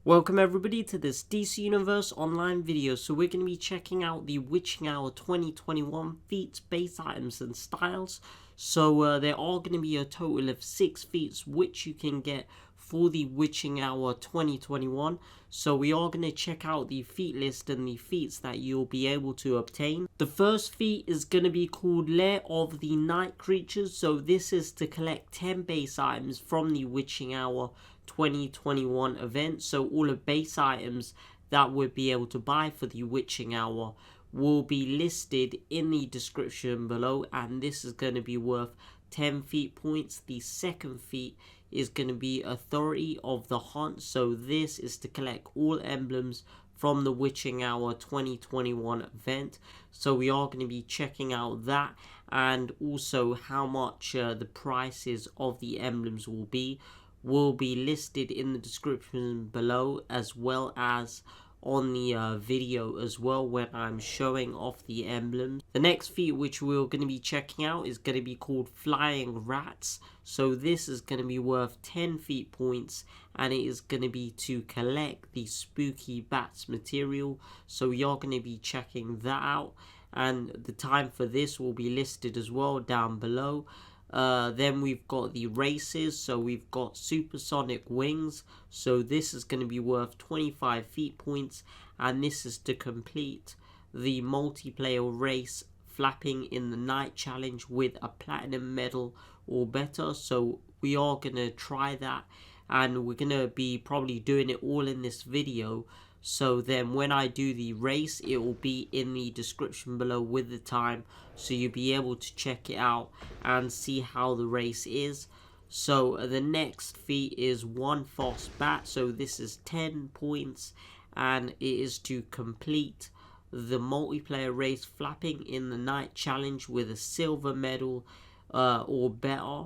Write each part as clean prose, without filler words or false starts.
Welcome everybody to this DC Universe online video. So we're going to be checking out the Witching Hour 2021 Feats base items and styles. So there are going to be a total of 6 feats which you can get for the Witching Hour 2021. So we are going to check out the feat list and the feats that you'll be able to obtain. The first feat is going to be called Lair of the Night Creatures. So this is to collect 10 base items from the Witching Hour 2021 event. So all the base items that we'll be able to buy for the Witching Hour will be listed in the description below, and this is going to be worth 10 feat points. The second feat is going to be Authority of the Hunt. So this is to collect all emblems from the Witching Hour 2021 event. So we are going to be checking out that, and also how much the prices of the emblems will be listed in the description below, as well as on the video as well when I'm showing off the emblems. The next feat which we're going to be checking out is going to be called Flying Rats. So this is going to be worth 10 feat points, and it is going to be to collect the Spooky Bats material. So we are going to be checking that out, and the time for this will be listed as well down below. Then we've got the races. So we've got Supersonic Wings. So this is going to be worth 25 feat points, and this is to complete the multiplayer race Flapping in the Night challenge with a platinum medal or better. So we are going to try that, and we're going to be probably doing it all in this video. So then when I do the race, it will be in the description below with the time, so you'll be able to check it out and see how the race is. So the next feat is One False Bat. So this is 10 points, and it is to complete the multiplayer race Flapping in the Night challenge with a silver medal or better.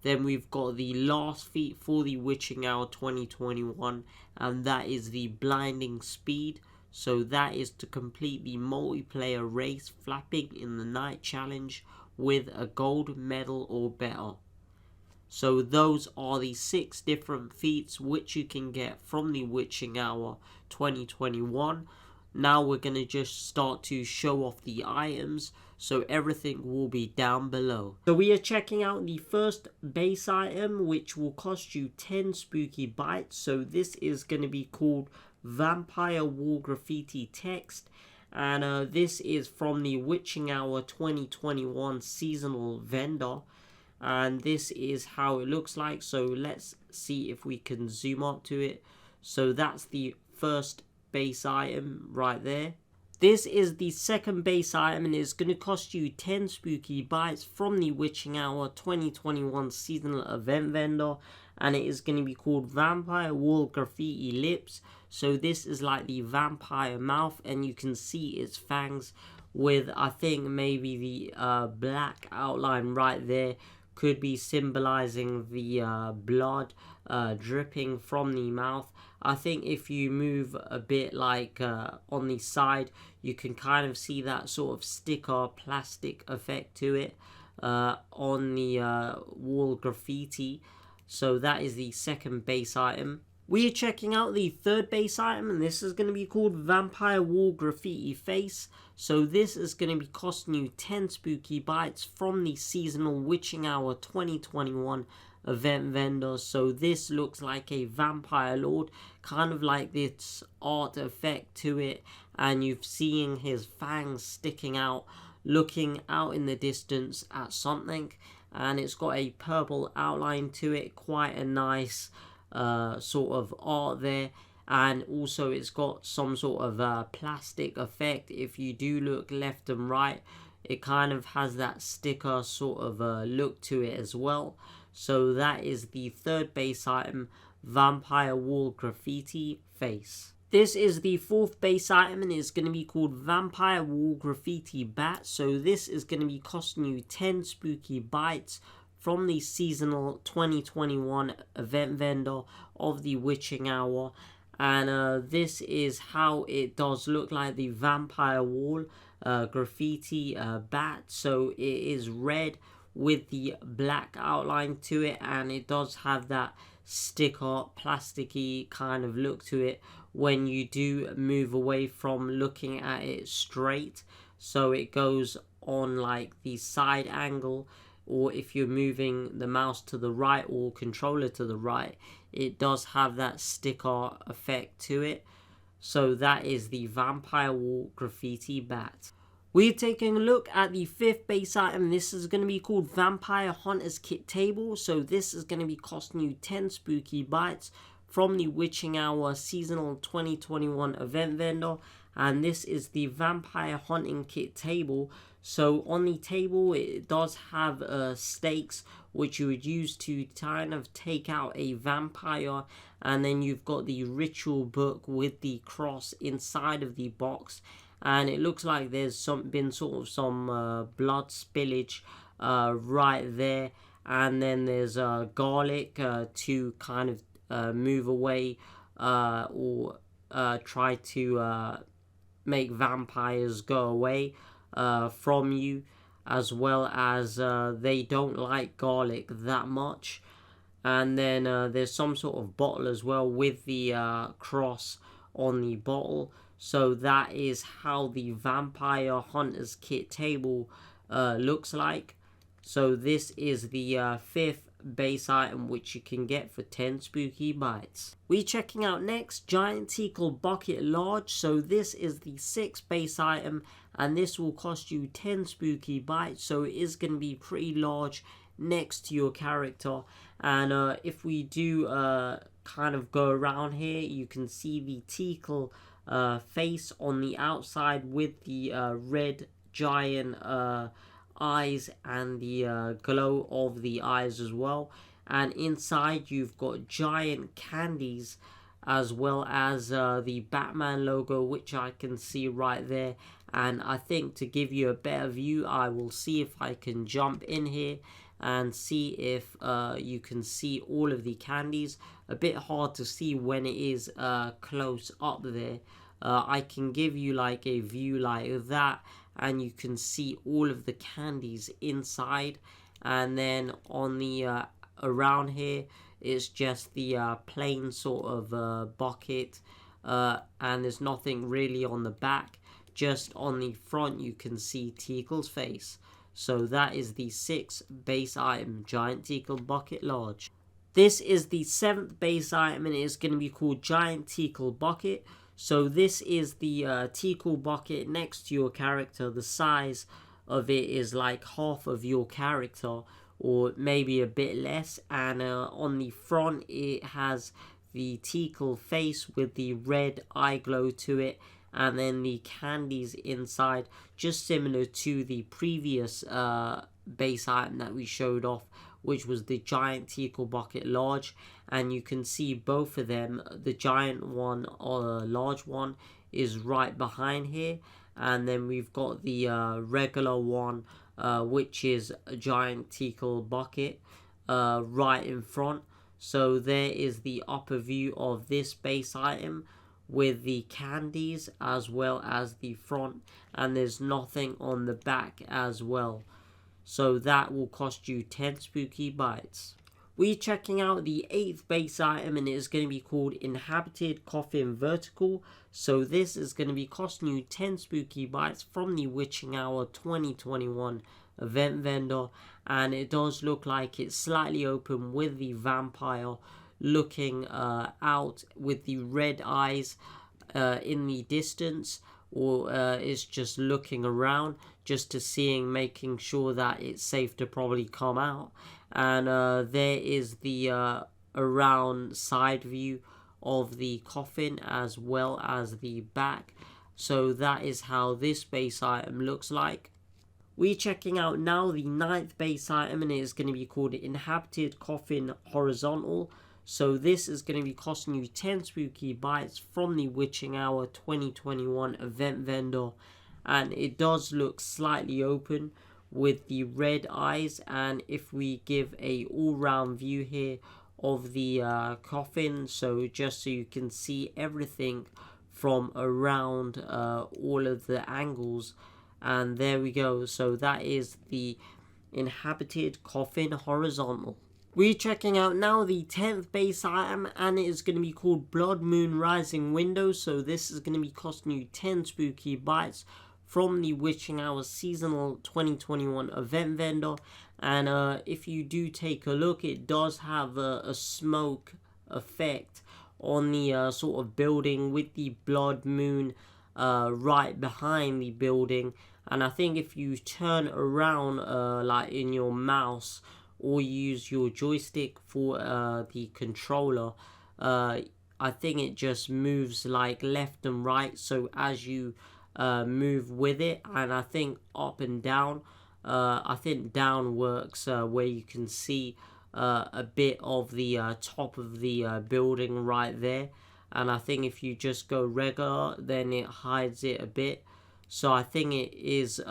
Then we've got the last feat for the Witching Hour 2021, and that is the Blinding Speed. So that is to complete the multiplayer race Flapping in the Night challenge with a gold medal or better. So those are the 6 different feats which you can get from the Witching Hour 2021. Now we're going to just start to show off the items, so everything will be down below. So we are checking out the first base item, which will cost you 10 spooky bites. So this is going to be called Vampire Wall Graffiti Text, and this is from the Witching Hour 2021 seasonal vendor, and this is how it looks like. So let's see if we can zoom up to it. So that's the first base item right there. This is the second base item, and it's going to cost you 10 spooky bites from the Witching Hour 2021 seasonal event vendor, and it is going to be called Vampire Wall Graffiti Lips. So this is like the vampire mouth, and you can see its fangs with, I think, maybe the black outline right there could be symbolizing the blood dripping from the mouth. I think if you move a bit like on the side, you can kind of see that sort of sticker plastic effect to it on the wall graffiti. So that is the second base item. We are checking out the third base item, and this is going to be called Vampire Wall Graffiti Face. So this is going to be costing you 10 spooky bites from the seasonal Witching Hour 2021 event vendor. So this looks like a vampire lord, kind of like this art effect to it, and you've seen his fangs sticking out, looking out in the distance at something, and it's got a purple outline to it, quite a nice sort of art there. And also it's got some sort of plastic effect. If you do look left and right, it kind of has that sticker sort of look to it as well. So that is the third base item, Vampire Wall Graffiti Face. This is the fourth base item, and it's going to be called Vampire Wall Graffiti Bat. So this is going to be costing you 10 spooky bites from the seasonal 2021 event vendor of the Witching Hour. And this is how it does look like, the Vampire Wall Graffiti Bat. So it is red with the black outline to it, and it does have that sticker, plasticky kind of look to it when you do move away from looking at it straight. So it goes on like the side angle, or if you're moving the mouse to the right or controller to the right, it does have that sticker effect to it. So that is the Vampire Wall Graffiti Bat. We're taking a look at the 5th base item. This is going to be called Vampire Hunter's Kit Table. So this is going to be costing you 10 spooky bytes from the Witching Hour Seasonal 2021 event vendor. And this is the Vampire Hunting Kit Table. So on the table it does have stakes which you would use to kind of take out a vampire, and then you've got the ritual book with the cross inside of the box, and it looks like there's been sort of some blood spillage right there, and then there's garlic to kind of move away or try to make vampires go away from you, as well as they don't like garlic that much. And then there's some sort of bottle as well with the cross on the bottle. So that is how the Vampire Hunter's Kit Table looks like. So this is the 5th base item which you can get for 10 spooky bytes. We're checking out next Giant Teekl Bucket Large. So this is the 6th base item, and this will cost you 10 spooky bytes. So it is going to be pretty large next to your character. And if we do kind of go around here, you can see the Teekl face on the outside with the red giant eyes and the glow of the eyes as well. And inside you've got giant candies, as well as the Batman logo, which I can see right there. And I think to give you a better view, I will see if I can jump in here and see if you can see all of the candies. A bit hard to see when it is close up there. I can give you like a view like that, and you can see all of the candies inside. And then on the around here, it's just the plain sort of bucket, and there's nothing really on the back. Just on the front you can see Teekl's face. So that is the 6th base item, Giant Teekl Bucket Large. This is the 7th base item, and it is going to be called Giant Teekl Bucket. So this is the Teekl bucket next to your character. The size of it is like half of your character, or maybe a bit less. And on the front it has the Teekl face with the red eye glow to it, and then the candies inside, just similar to the previous base item that we showed off, which was the Giant Teekl Bucket Large. And you can see both of them. The giant one or the large one is right behind here, and then we've got the regular one, which is a Giant Teekl Bucket, right in front. So there is the upper view of this base item with the candies as well as the front, and there's nothing on the back as well. So that will cost you 10 spooky bytes. We're checking out the 8th base item, and it is going to be called Inhabited Coffin Vertical. So this is going to be costing you 10 spooky bytes from the Witching Hour 2021 event vendor, and it does look like it's slightly open with the vampire looking out with the red eyes in the distance, or it's just looking around just to making sure that it's safe to probably come out. And there is the around side view of the coffin as well as the back. So that is how this base item looks like. We're checking out now the 9th base item, and it is going to be called Inhabited Coffin Horizontal. So this is going to be costing you 10 spooky bytes from the Witching Hour 2021 event vendor, and it does look slightly open with the red eyes. And if we give a all-round view here of the coffin, so just so you can see everything from around all of the angles, and there we go. So that is the Inhabited Coffin Horizontal. We're checking out now the 10th base item, and it is going to be called Blood Moon Rising Window. So this is going to be costing you 10 spooky bites from the Witching Hour Seasonal 2021 event vendor. And if you do take a look, it does have a smoke effect on the sort of building with the blood moon right behind the building. And I think if you turn around like in your mouse or use your joystick for the controller, I think it just moves like left and right, so as you move with it. And I think up and down, I think down works where you can see a bit of the top of the building right there. And I think if you just go regular, then it hides it a bit. So I think it is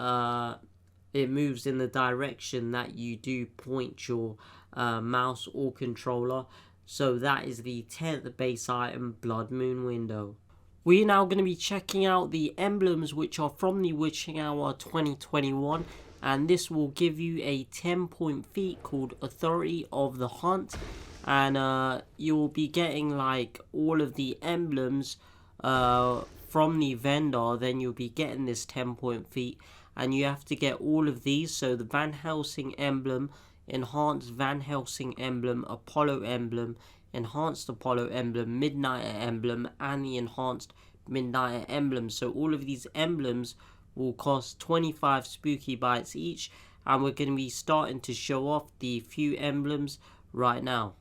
it moves in the direction that you do point your mouse or controller. So that is the 10th base item, Blood Moon Window. We are now going to be checking out the emblems which are from the Witching Hour 2021, and this will give you a 10-point feat called Authority of the Hunt. And you will be getting like all of the emblems from the vendor. Then you'll be getting this 10-point feat, and you have to get all of these. So the Van Helsing Emblem, Enhanced Van Helsing Emblem, Apollo Emblem, Enhanced Apollo Emblem, Midnighter Emblem, and the Enhanced Midnighter Emblem. So all of these emblems will cost 25 spooky bites each, and we're going to be starting to show off the few emblems right now.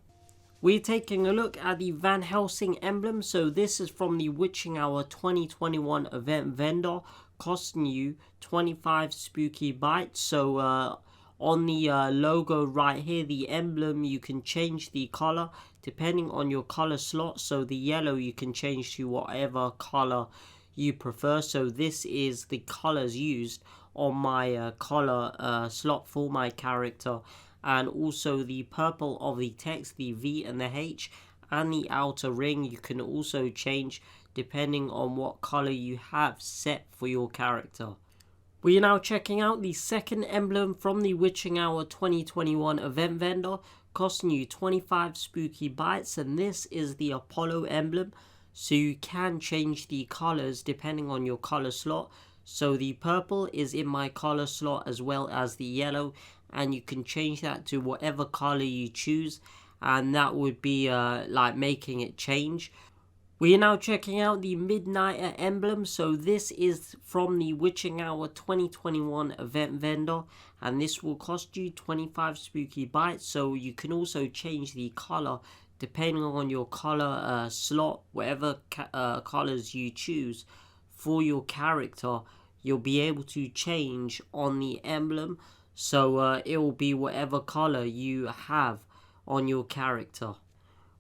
We're taking a look at the Van Helsing emblem. So this is from the Witching Hour 2021 event vendor, costing you 25 spooky bites. So on the logo right here, the emblem, you can change the color depending on your color slot. So the yellow you can change to whatever color you prefer. So this is the colors used on my color slot for my character. And also the purple of the text, the V and the H, and the outer ring you can also change depending on what color you have set for your character. We are now checking out the second emblem from the Witching Hour 2021 event vendor, costing you 25 spooky bites, and this is the Apollo emblem. So you can change the colors depending on your color slot. So the purple is in my color slot as well as the yellow, and you can change that to whatever color you choose, and that would be like making it change. We are now checking out the Midnighter emblem. So this is from the Witching Hour 2021 event vendor, and this will cost you 25 spooky bites. So you can also change the color depending on your color slot, whatever colors you choose for your character, you'll be able to change on the emblem. So it will be whatever color you have on your character.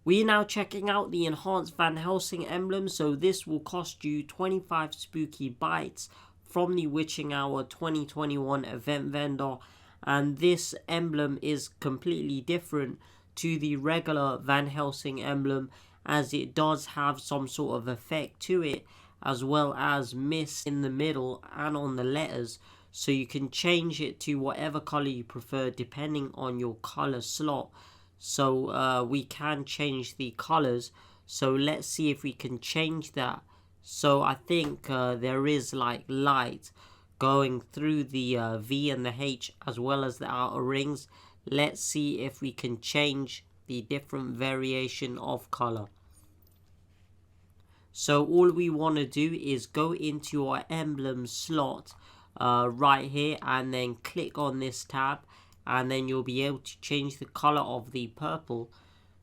We are now checking out the Enhanced Van Helsing emblem. So this will cost you 25 spooky bites from the Witching Hour 2021 event vendor. And this emblem is completely different to the regular Van Helsing emblem, as it does have some sort of effect to it, as well as mist in the middle and on the letters. So you can change it to whatever color you prefer depending on your color slot. So we can change the colors. So let's see if we can change that. So I think there is like light going through the V and the H as well as the outer rings. Let's see if we can change the different variation of color. So all we want to do is go into our emblem slot right here, and then click on this tab, and then you'll be able to change the color of the purple.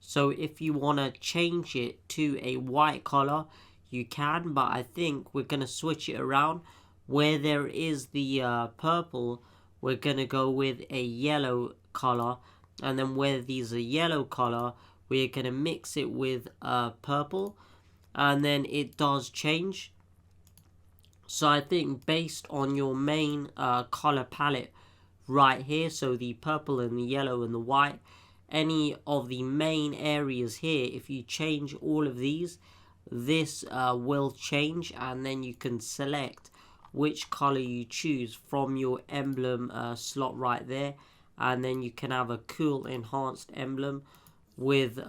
So if you want to change it to a white color, you can, but I think we're going to switch it around. Where there is the purple, we're going to go with a yellow color, and then where there's a yellow color, we're going to mix it with purple, and then it does change. So I think based on your main color palette right here, so the purple and the yellow and the white, any of the main areas here, if you change all of these, this will change, and then you can select which color you choose from your emblem slot right there, and then you can have a cool enhanced emblem with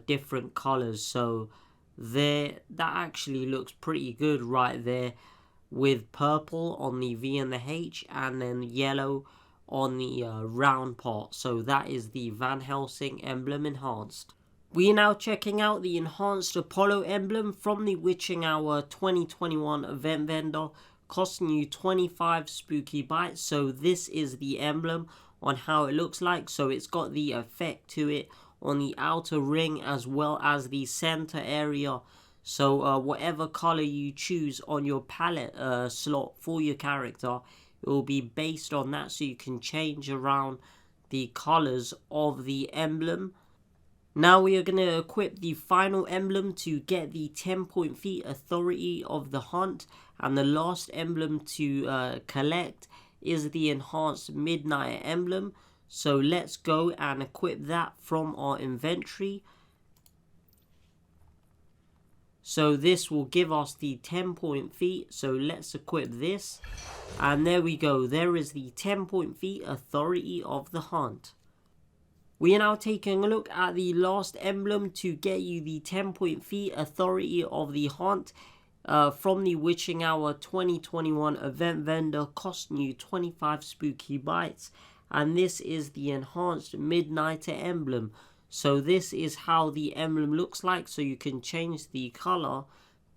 different colors. So there, that actually looks pretty good right there, with purple on the V and the H, and then yellow on the round part. So that is the Van Helsing Emblem Enhanced. We are now checking out the Enhanced Apollo Emblem from the Witching Hour 2021 event vendor, costing you 25 spooky bytes. So this is the emblem on how it looks like. So it's got the effect to it on the outer ring as well as the center area. So whatever color you choose on your palette slot for your character, it will be based on that, so you can change around the colors of the emblem. Now we are going to equip the final emblem to get the 10-point feat authority of the hunt, and the last emblem to collect is the enhanced Midnighter Emblem. So let's go and equip that from our inventory. So this will give us the 10-point feat. So let's equip this. And there we go. There is the 10-point feat authority of the hunt. We are now taking a look at the last emblem to get you the 10-point feat authority of the hunt from the Witching Hour 2021 event vendor, costing you 25 spooky bytes. And this is the enhanced Midnighter Emblem. So this is how the emblem looks like. So you can change the color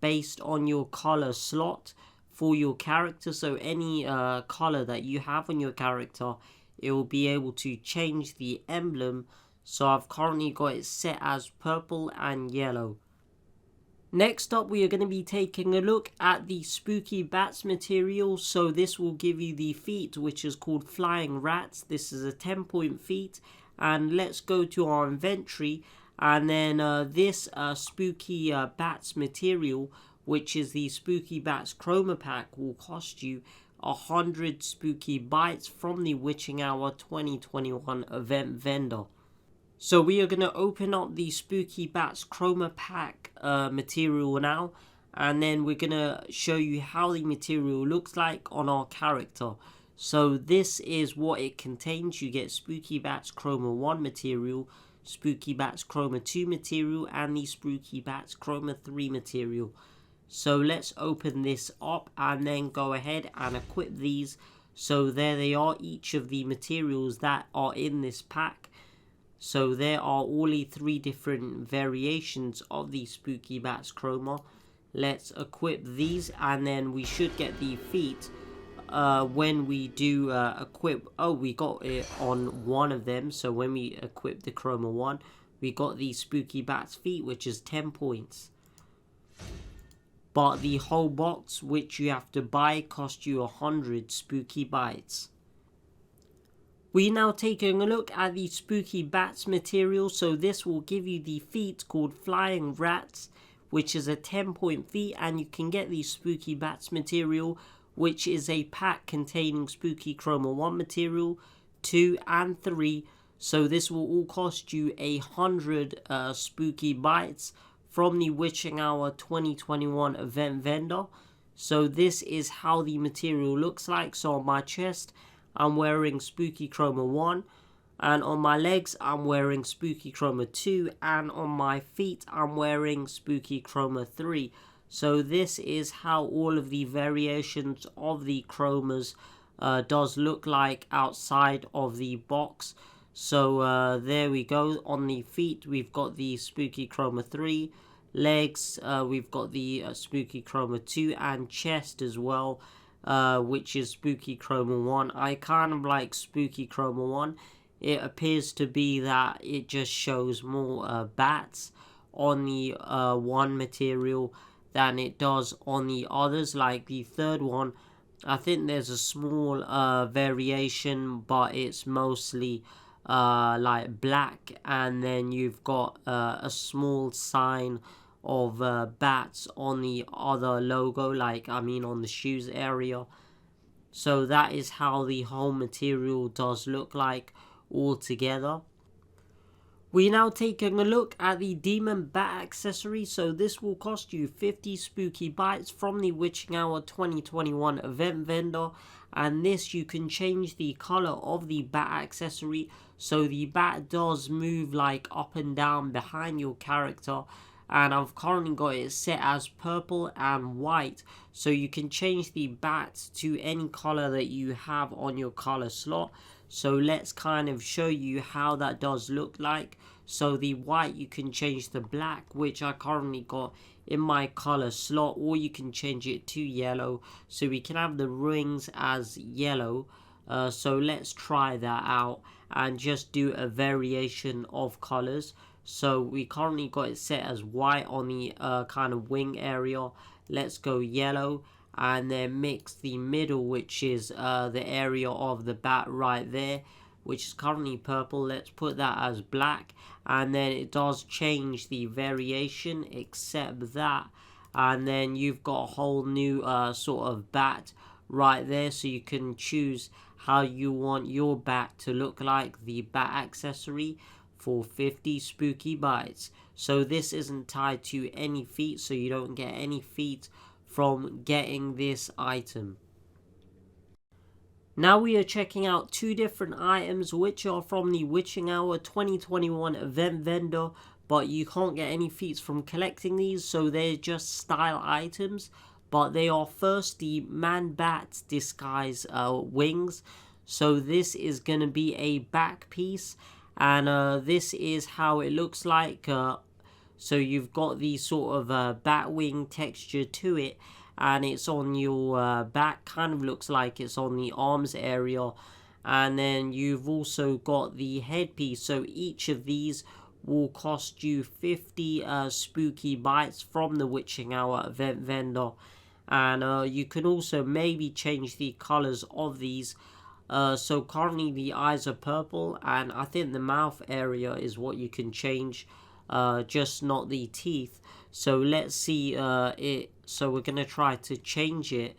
based on your color slot for your character. So any color that you have on your character, it will be able to change the emblem. So I've currently got it set as purple and yellow. Next up, we are going to be taking a look at the Spooky Bats material. So this will give you the feat, which is called Flying Rats. This is a 10-point feat. And let's go to our inventory, and then this Spooky Bats material, which is the Spooky Bats Chroma Pack, will cost you 100 spooky bytes from the Witching Hour 2021 event vendor. So we are going to open up the Spooky Bats Chroma Pack material now, and then we're going to show you how the material looks like on our character. So this is what it contains. You get Spooky Bats Chroma 1 material, Spooky Bats Chroma 2 material, and the Spooky Bats Chroma 3 material. So let's open this up and then go ahead and equip these. So there they are, each of the materials that are in this pack. So there are only 3 different variations of the Spooky Bats Chroma. Let's equip these, and then we should get the feat when we do equip. Oh, we got it on one of them. So when we equip the Chroma 1, we got the Spooky Bats feat, which is 10 points. But the whole box, which you have to buy, cost you 100 spooky bytes. We're now taking a look at the Spooky Bats material. So this will give you the feat called Flying Rats, which is a 10-point feat, and you can get the Spooky Bats material, which is a pack containing Spooky Chroma 1 material, 2 and 3. So this will all cost you 100 spooky bytes from the Witching Hour 2021 event vendor. So this is how the material looks like. So on my chest, I'm wearing Spooky Chroma 1, and on my legs I'm wearing Spooky Chroma 2, and on my feet I'm wearing Spooky Chroma 3. So this is how all of the variations of the chromas does look like outside of the box. So there we go. On the feet we've got the Spooky Chroma 3, legs we've got the Spooky Chroma 2, and chest as well, which is Spooky Chroma 1. I kind of like Spooky Chroma 1. It appears to be that it just shows more bats on the one material than it does on the others. Like the third one, I think there's a small variation, but it's mostly like black, and then you've got a small sign of bats on the other logo, like I mean on the shoes area. So that is how the whole material does look like all together. We're now taking a look at the Demon Bat accessory. So this will cost you 50 spooky bites from the Witching Hour 2021 event vendor. And this, you can change the color of the bat accessory. So the bat does move like up and down behind your character. And I've currently got it set as purple and white. So you can change the bat to any color that you have on your color slot. So let's kind of show you how that does look like. So the white, you can change to black, which I currently got in my color slot, or you can change it to yellow. So we can have the rings as yellow. So let's try that out and just do a variation of colors. So we currently got it set as white on the kind of wing area. Let's go yellow. And then mix the middle, which is the area of the bat right there, which is currently purple. Let's put that as black, and then it does change the variation except that. And then you've got a whole new sort of bat right there, so you can choose how you want your bat to look like, the bat accessory, for 50 spooky bites. So this isn't tied to any feat, so you don't get any feat from getting this item. Now we are checking out two different items which are from the Witching Hour 2021 event vendor, but you can't get any feats from collecting these, so they're just style items. But they are first the Man Bat disguise wings. So this is going to be a back piece, and this is how it looks like. So you've got the sort of bat wing texture to it, and it's on your back, kind of looks like it's on the arms area. And then you've also got the headpiece. So each of these will cost you 50 spooky bites from the Witching Hour event vendor. And you can also maybe change the colors of these. So currently the eyes are purple, and I think the mouth area is what you can change. Just not the teeth. So let's see it. So we're going to try to change it,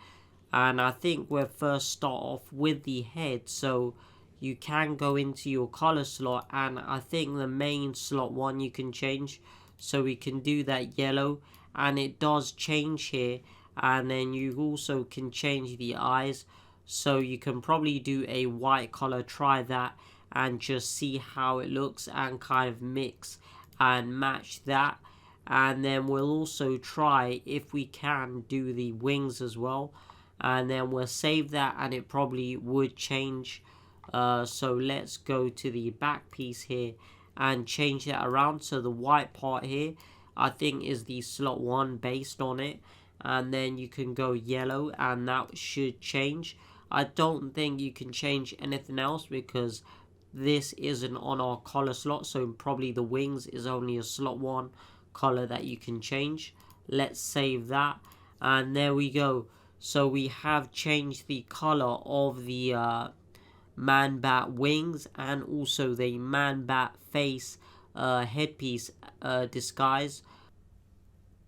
and I think we'll first start off with the head. So you can go into your color slot, and I think the main slot one you can change. So we can do that yellow, and it does change here. And then you also can change the eyes. So you can probably do a white color, try that, and just see how it looks and kind of mix and match that. And then we'll also try, if we can, do the wings as well, and then we'll save that, and it probably would change. So let's go to the back piece here and change that around. So the white part here, I think, is the slot 1 based on it, and then you can go yellow, and that should change. I don't think you can change anything else because this isn't on our color slot, so probably the wings is only a slot 1 color that you can change. Let's save that, and there we go. So we have changed the color of the Man Bat wings and also the Man Bat face headpiece disguise.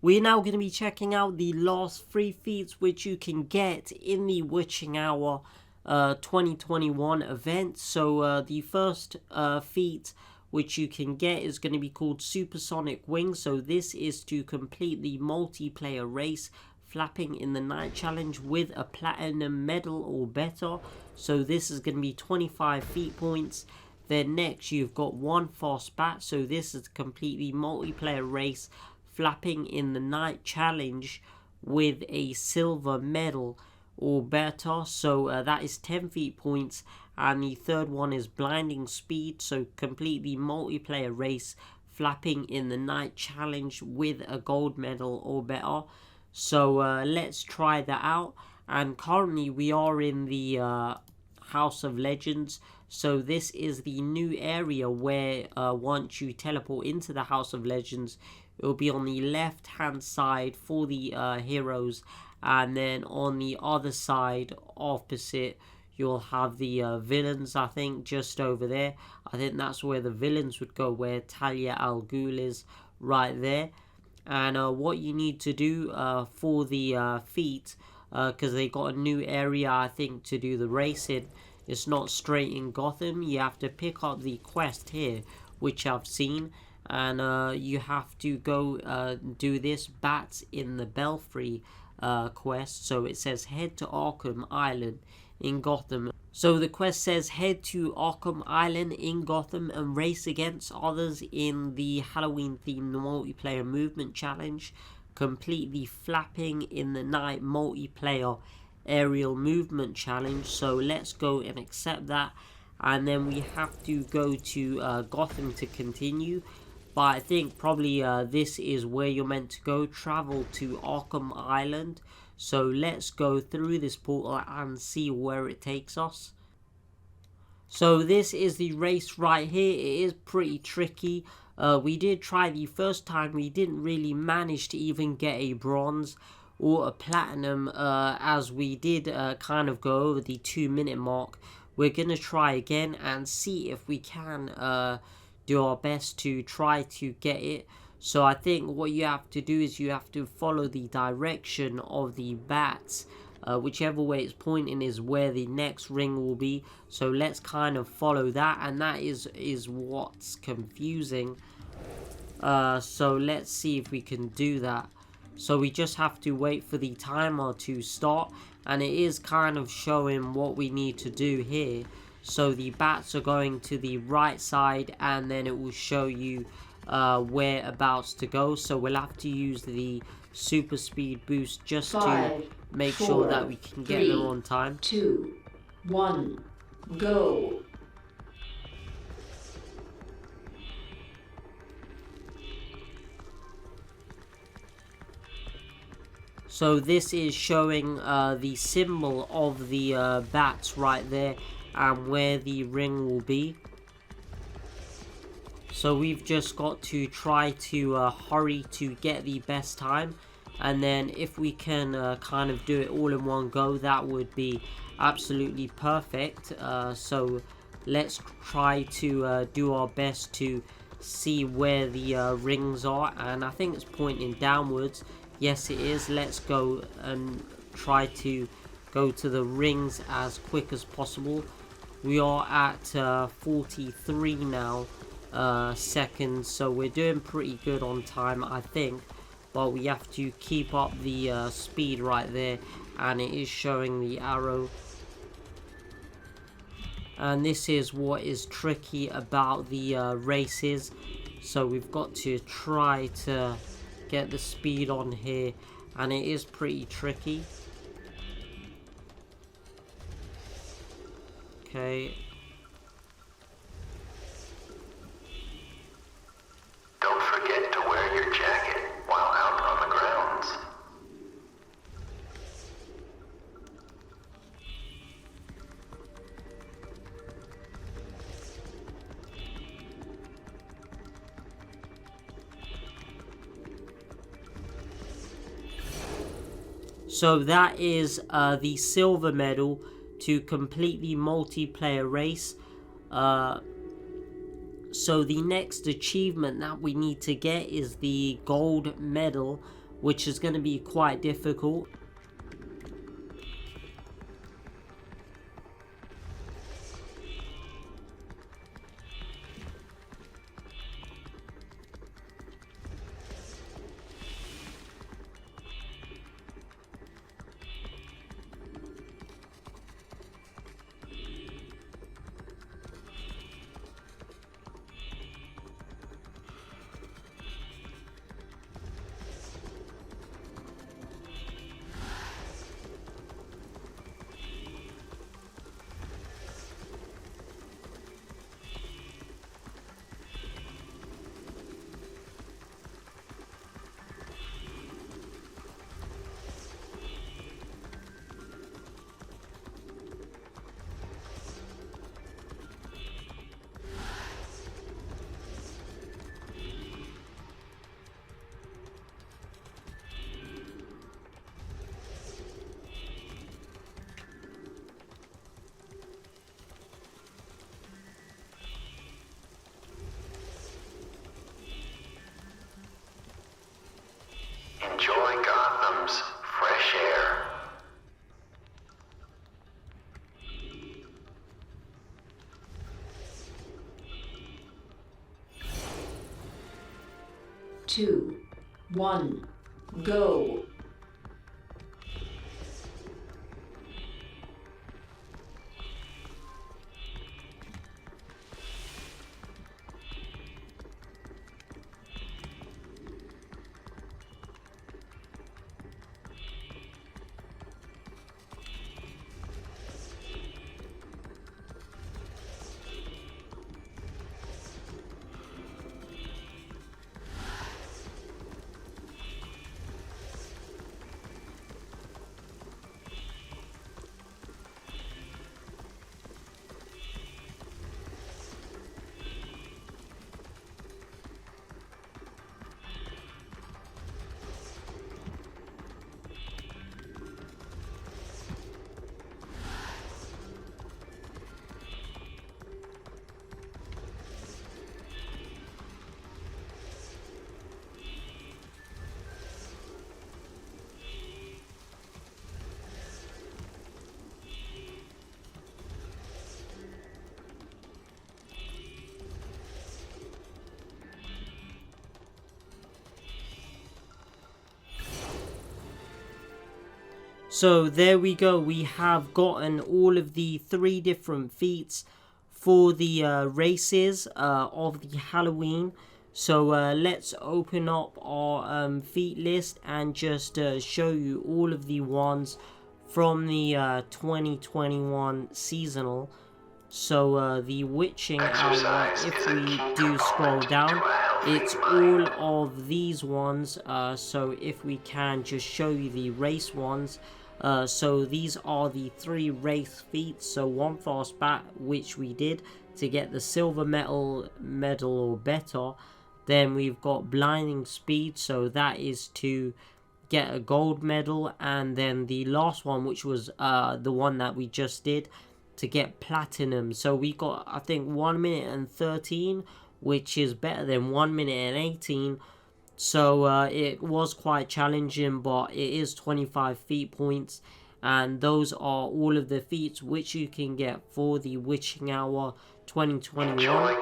We're now going to be checking out the last 3 feats which you can get in the Witching Hour 2021 event. So the first feat which you can get is going to be called Supersonic Wings. So this is to complete the multiplayer race Flapping in the Night challenge with a platinum medal or better. So this is going to be 25 feat points. Then next you've got One Fast Bat. So this is to complete the multiplayer race Flapping in the Night challenge with a silver medal or better. So that is 10 feat points. And the third one is Blinding Speed. So complete the multiplayer race Flapping in the Night challenge with a gold medal or better. So let's try that out. And currently we are in the House of Legends. So this is the new area where once you teleport into the House of Legends, it will be on the left hand side for the heroes, and then on the other side opposite you'll have the villains. I think just over there, I think that's where the villains would go, where Talia al Ghul is right there. And what you need to do for the feat, because they got a new area I think to do the racing, it's not straight in Gotham. You have to pick up the quest here which I've seen, and you have to go do this Bats in the Belfry quest. So it says head to Arkham Island in Gotham. So the quest says head to Arkham Island in Gotham and race against others in the Halloween themed multiplayer movement challenge. Complete the Flapping in the Night multiplayer aerial movement challenge. So let's go and accept that, and then we have to go to Gotham to continue. But I think probably this is where you're meant to go. Travel to Arkham Island. So let's go through this portal and see where it takes us. So this is the race right here. It is pretty tricky. We did try the first time. We didn't really manage to even get a bronze or a platinum, as we did kind of go over the 2-minute mark. We're going to try again and see if we can do our best to try to get it. So I think what you have to do is you have to follow the direction of the bats. Whichever way it's pointing is where the next ring will be. So let's kind of follow that, and that is what's confusing. So let's see if we can do that. So we just have to wait for the timer to start, and it is kind of showing what we need to do here. So the bats are going to the right side, and then it will show you whereabouts to go. So we'll have to use the super speed boost just to make sure that we can get there on time. 2, 1, go. So this is showing the symbol of the bats right there and where the ring will be. So we've just got to try to hurry to get the best time, and then if we can kind of do it all in one go, that would be absolutely perfect. So let's try to do our best to see where the rings are, and I think it's pointing downwards. Yes, it is. Let's go and try to go to the rings as quick as possible. We are at 43 now seconds, so we're doing pretty good on time, I think. But we have to keep up the speed right there, and it is showing the arrow. And this is what is tricky about the races. So we've got to try to get the speed on here, and it is pretty tricky. Okay. Don't forget to wear your jacket while out on the grounds. So that is the silver medal to complete the multiplayer race. So the next achievement that we need to get is the gold medal, which is going to be quite difficult. Enjoy Gotham's fresh air. 2, 1, go. So there we go, we have gotten all of the 3 different feats for the races of the Halloween. So let's open up our feat list and just show you all of the ones from the 2021 seasonal. So the witching hour, if we do scroll down, it's all of these ones. So if we can just show you the race ones. So these are the 3 race feats. So one fast bat, which we did to get the silver medal or better. Then we've got blinding speed, so that is to get a gold medal. And then the last one, which was the one that we just did, to get platinum. So we got, I think, 1 minute and 13, which is better than 1 minute and 18. So it was quite challenging, but it is 25 feat points, and those are all of the feats which you can get for the Witching Hour 2021.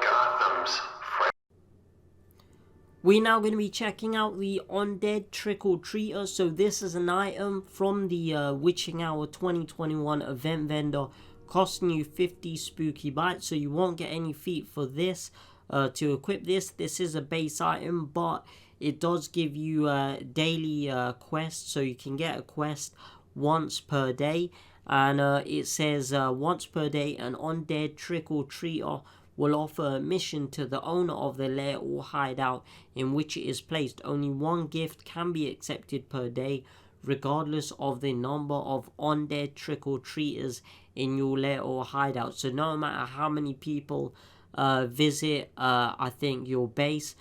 We're now going to be checking out the Undead Trick or Treater. So this is an item from the Witching Hour 2021 event vendor, costing you 50 spooky bites. So you won't get any feat for this to equip this. This is a base item, but it does give you daily quests, so you can get a quest once per day. And it says once per day, an undead trick or treater will offer a mission to the owner of the lair or hideout in which it is placed. Only 1 gift can be accepted per day, regardless of the number of undead trick or treaters in your lair or hideout. So no matter how many people visit, I think, your base,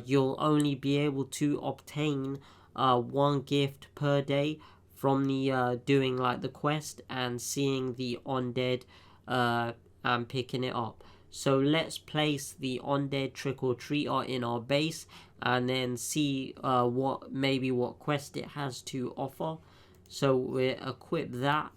you'll only be able to obtain 1 gift per day from the doing like the quest and seeing the undead and picking it up. So let's place the undead trick or treater in our base and then see what quest it has to offer. So we equip that.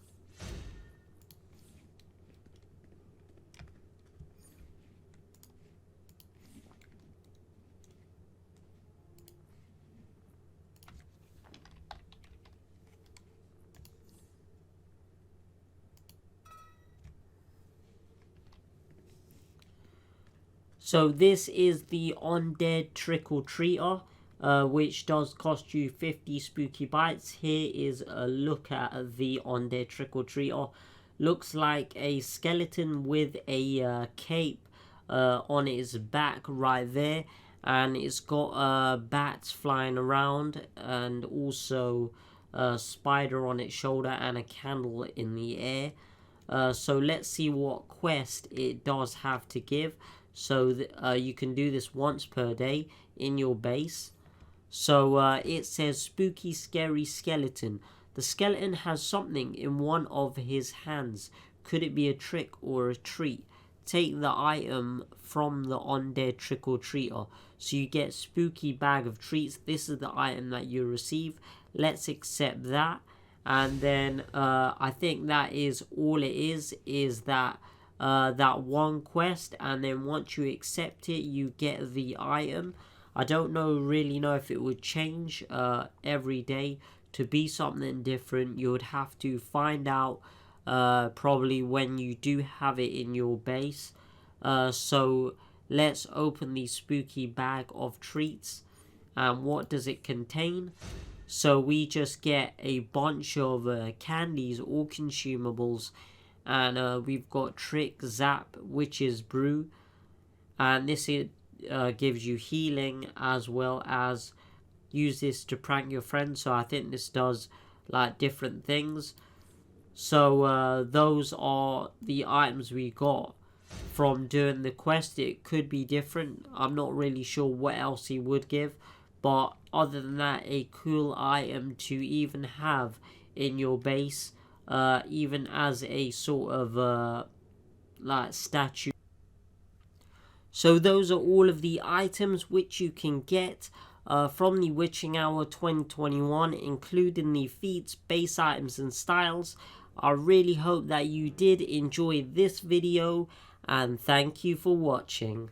So this is the Undead Trick or Treater, which does cost you 50 spooky bites. Here is a look at the Undead Trick or Treater. Looks like a skeleton with a cape on its back right there, and it's got bats flying around and also a spider on its shoulder and a candle in the air. So let's see what quest it does have to give. So you can do this once per day in your base. So it says spooky scary skeleton. The skeleton has something in one of his hands. Could it be a trick or a treat? Take the item from the undead trick or treater. So you get spooky bag of treats. This is the item that you receive. Let's accept that. And then I think that is all it is that that 1 quest, and then once you accept it, you get the item. I don't really know if it would change every day to be something different. You would have to find out probably when you do have it in your base. So let's open the spooky bag of treats. And what does it contain? So we just get a bunch of candies or consumables, and we've got Trick, Zap, Witch's Brew, and this gives you healing, as well as use this to prank your friends. So I think this does like different things. So those are the items we got from doing the quest. It could be different. I'm not really sure what else he would give, but other than that, a cool item to even have in your base, even as a sort of like statue. So those are all of the items which you can get from the Witching Hour 2021, including the feats, base items and styles. I really hope that you did enjoy this video, and thank you for watching.